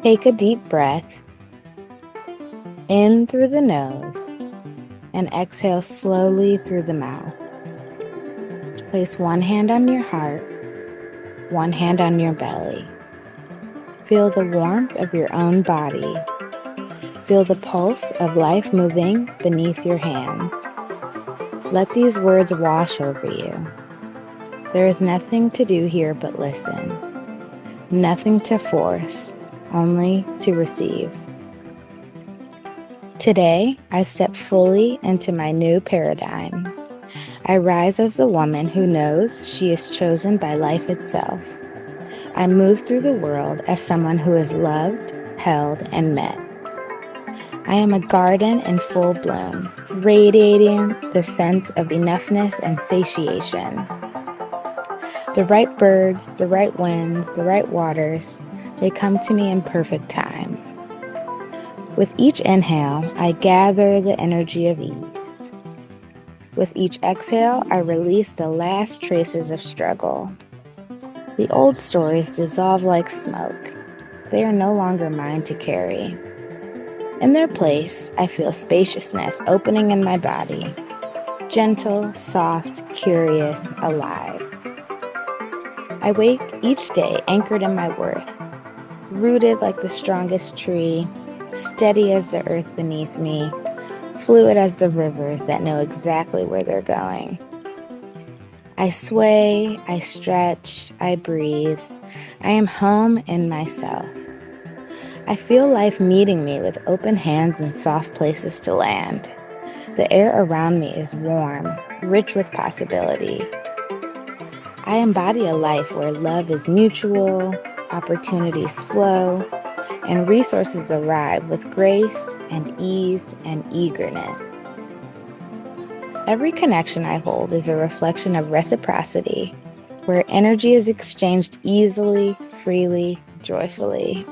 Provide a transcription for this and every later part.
Take a deep breath in through the nose and exhale slowly through the mouth. Place one hand on your heart, one hand on your belly. Feel the warmth of your own body. Feel the pulse of life moving beneath your hands. Let these words wash over you. There is nothing to do here but listen. Nothing to force, only to receive. Today, I step fully into my new paradigm. I rise as the woman who knows she is chosen by life itself. I move through the world as someone who is loved, held, and met. I am a garden in full bloom, radiating the sense of enoughness and satiation. The right birds, the right winds, the right waters, they come to me in perfect time. With each inhale, I gather the energy of ease. With each exhale, I release the last traces of struggle. The old stories dissolve like smoke. They are no longer mine to carry. In their place, I feel spaciousness opening in my body. Gentle, soft, curious, alive. I wake each day anchored in my worth, rooted like the strongest tree, steady as the earth beneath me, fluid as the rivers that know exactly where they're going. I sway, I stretch, I breathe. I am home in myself. I feel life meeting me with open hands and soft places to land. The air around me is warm, rich with possibility. I embody a life where love is mutual, opportunities flow, and resources arrive with grace and ease and eagerness. Every connection I hold is a reflection of reciprocity, where energy is exchanged easily, freely, joyfully.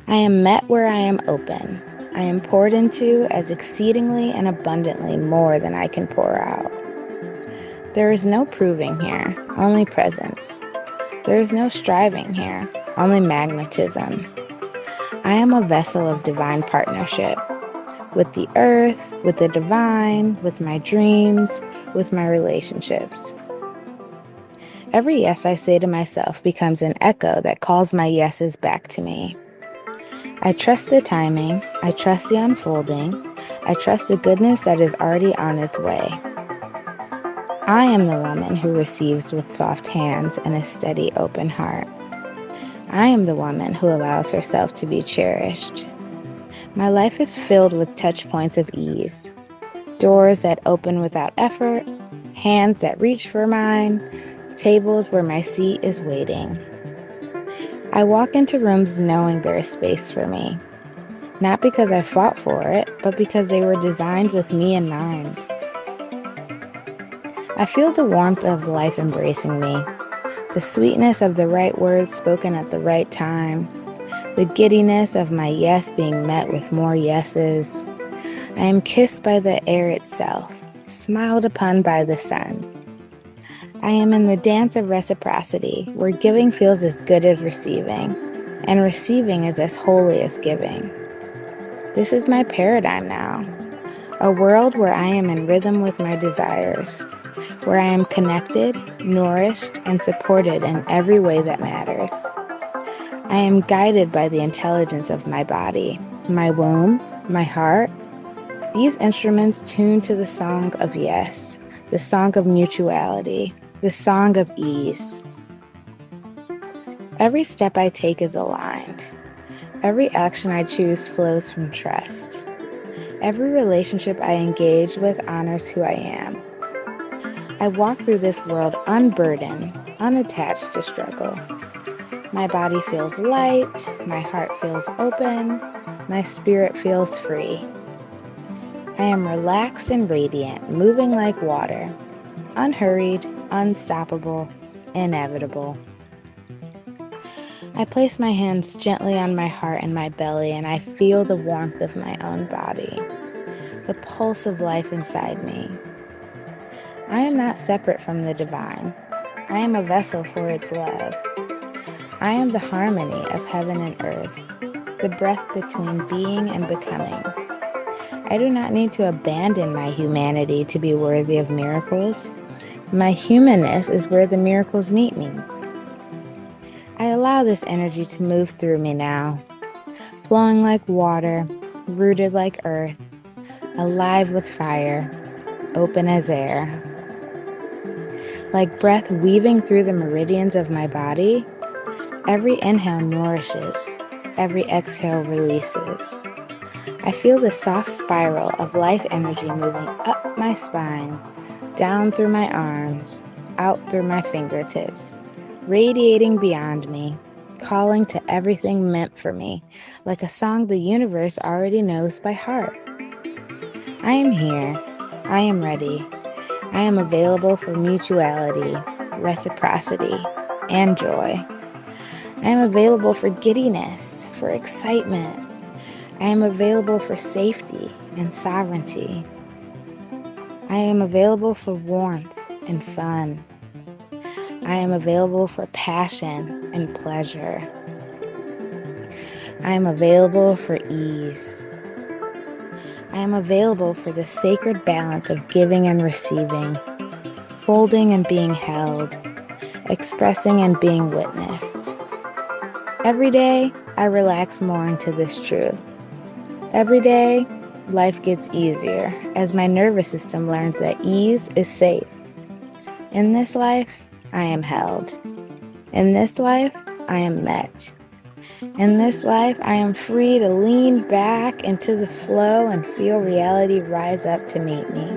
I am met where I am open. I am poured into as exceedingly and abundantly more than I can pour out. There is no proving here, only presence. There is no striving here, only magnetism. I am a vessel of divine partnership with the earth, with the divine, with my dreams, with my relationships. Every yes I say to myself becomes an echo that calls my yeses back to me. I trust the timing, I trust the unfolding, I trust the goodness that is already on its way. I am the woman who receives with soft hands and a steady open heart. I am the woman who allows herself to be cherished. My life is filled with touch points of ease, doors that open without effort, hands that reach for mine, tables where my seat is waiting. I walk into rooms knowing there is space for me, not because I fought for it, but because they were designed with me in mind. I feel the warmth of life embracing me, the sweetness of the right words spoken at the right time, the giddiness of my yes being met with more yeses. I am kissed by the air itself, smiled upon by the sun. I am in the dance of reciprocity, where giving feels as good as receiving, and receiving is as holy as giving. This is my paradigm now, a world where I am in rhythm with my desires, where I am connected, nourished, and supported in every way that matters. I am guided by the intelligence of my body, my womb, my heart. These instruments tune to the song of yes, the song of mutuality, the song of ease. Every step I take is aligned. Every action I choose flows from trust. Every relationship I engage with honors who I am. I walk through this world unburdened, unattached to struggle. My body feels light, my heart feels open, my spirit feels free. I am relaxed and radiant, moving like water, unhurried, unstoppable, inevitable. I place my hands gently on my heart and my belly, and I feel the warmth of my own body, the pulse of life inside me. I am not separate from the divine. I am a vessel for its love. I am the harmony of heaven and earth. the breath between being and becoming. I do not need to abandon my humanity to be worthy of miracles. My humanness is where the miracles meet me. I allow this energy to move through me now, flowing like water, rooted like earth, alive with fire, open as air. Like breath weaving through the meridians of my body, every inhale nourishes, every exhale releases. I feel the soft spiral of life energy moving up my spine, down through my arms, out through my fingertips, radiating beyond me, calling to everything meant for me, like a song the universe already knows by heart. I am here. I am ready. I am available for mutuality, reciprocity, and joy. I am available for giddiness, for excitement. I am available for safety and sovereignty. I am available for warmth and fun. I am available for passion and pleasure. I am available for ease. I am available for the sacred balance of giving and receiving, holding and being held, expressing and being witnessed. Every day, I relax more into this truth. Every day, life gets easier as my nervous system learns that ease is safe. In this life, I am held. In this life, I am met. In this life, I am free to lean back into the flow and feel reality rise up to meet me.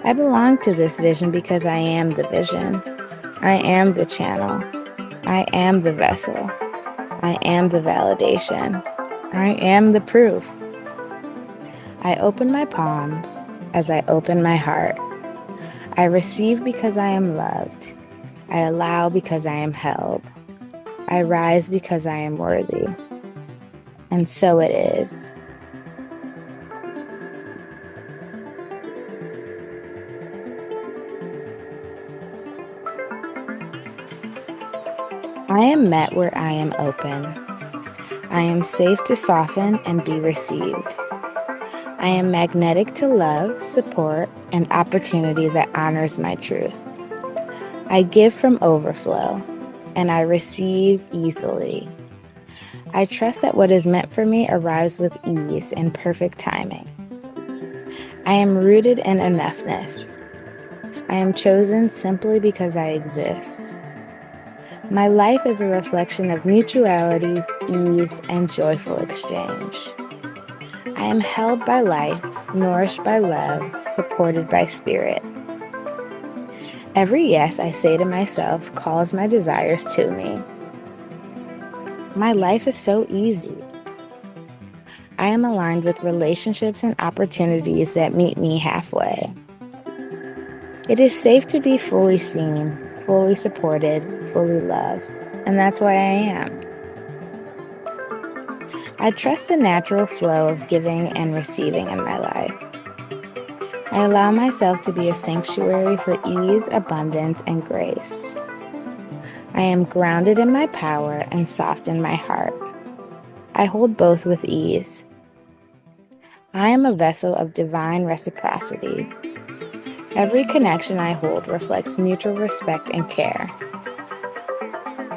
I belong to this vision because I am the vision. I am the channel. I am the vessel. I am the validation. I am the proof. I open my palms as I open my heart. I receive because I am loved. I allow because I am held. I rise because I am worthy. And so it is. I am met where I am open. I am safe to soften and be received. I am magnetic to love, support, and opportunity that honors my truth. I give from overflow, and I receive easily. I trust that what is meant for me arrives with ease and perfect timing. I am rooted in enoughness. I am chosen simply because I exist. My life is a reflection of mutuality, ease, and joyful exchange. I am held by life, nourished by love, supported by spirit. Every yes I say to myself calls my desires to me. My life is so easy. I am aligned with relationships and opportunities that meet me halfway. It is safe to be fully seen, fully supported, fully loved, and that's why I am. I trust the natural flow of giving and receiving in my life. I allow myself to be a sanctuary for ease, abundance, and grace. I am grounded in my power and soft in my heart. I hold both with ease. I am a vessel of divine reciprocity. Every connection I hold reflects mutual respect and care.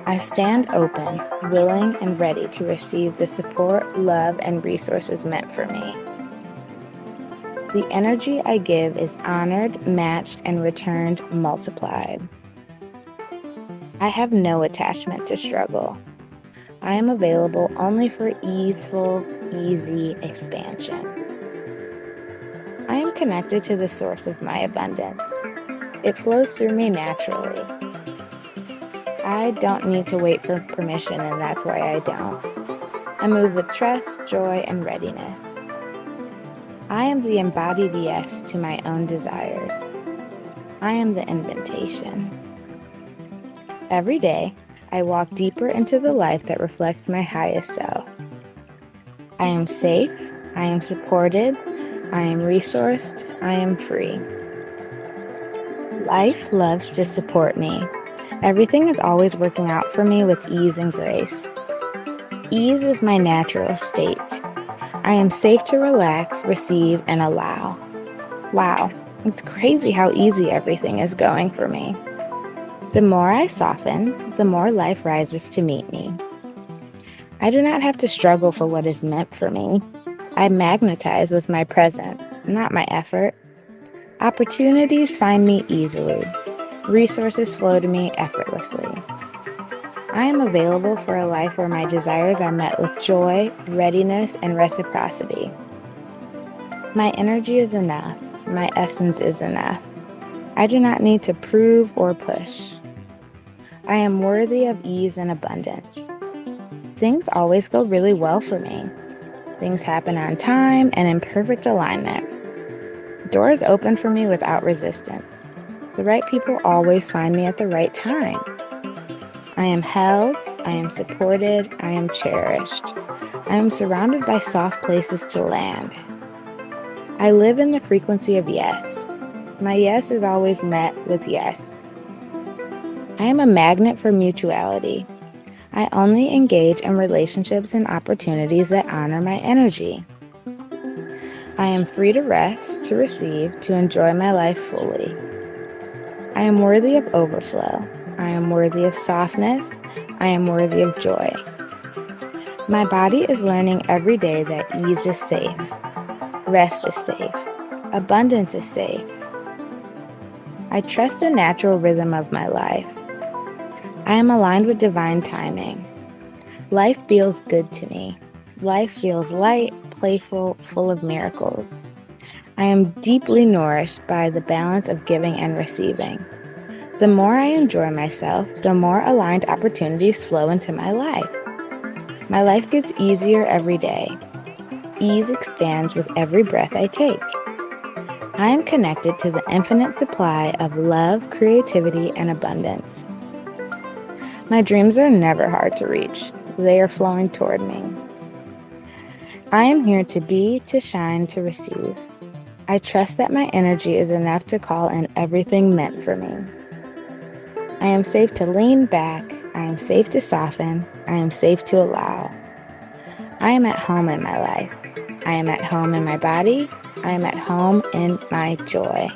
I stand open, willing, and ready to receive the support, love, and resources meant for me. The energy I give is honored, matched, and returned multiplied. I have no attachment to struggle. I am available only for easeful, easy expansion. I am connected to the source of my abundance. It flows through me naturally. I don't need to wait for permission, and that's why I don't. I move with trust, joy, and readiness. I am the embodied yes to my own desires. I am the invitation. Every day, I walk deeper into the life that reflects my highest self. I am safe. I am supported. I am resourced. I am free. Life loves to support me. Everything is always working out for me with ease and grace. Ease is my natural state. I am safe to relax, receive, and allow. Wow, it's crazy how easy everything is going for me. The more I soften, the more life rises to meet me. I do not have to struggle for what is meant for me. I magnetize with my presence, not my effort. Opportunities find me easily. Resources flow to me effortlessly. I am available for a life where my desires are met with joy, readiness, and reciprocity. My energy is enough. My essence is enough. I do not need to prove or push. I am worthy of ease and abundance. Things always go really well for me. Things happen on time and in perfect alignment. Doors open for me without resistance. The right people always find me at the right time. I am held, I am supported, I am cherished. I am surrounded by soft places to land. I live in the frequency of yes. My yes is always met with yes. I am a magnet for mutuality. I only engage in relationships and opportunities that honor my energy. I am free to rest, to receive, to enjoy my life fully. I am worthy of overflow. I am worthy of softness. I am worthy of joy. My body is learning every day that ease is safe, rest is safe, abundance is safe. I trust the natural rhythm of my life. I am aligned with divine timing. Life feels good to me. Life feels light, playful, full of miracles. I am deeply nourished by the balance of giving and receiving. The more I enjoy myself, the more aligned opportunities flow into my life. My life gets easier every day. Ease expands with every breath I take. I am connected to the infinite supply of love, creativity, and abundance. My dreams are never hard to reach. They are flowing toward me. I am here to be, to shine, to receive. I trust that my energy is enough to call in everything meant for me. I am safe to lean back. I am safe to soften. I am safe to allow. I am at home in my life. I am at home in my body. I am at home in my joy.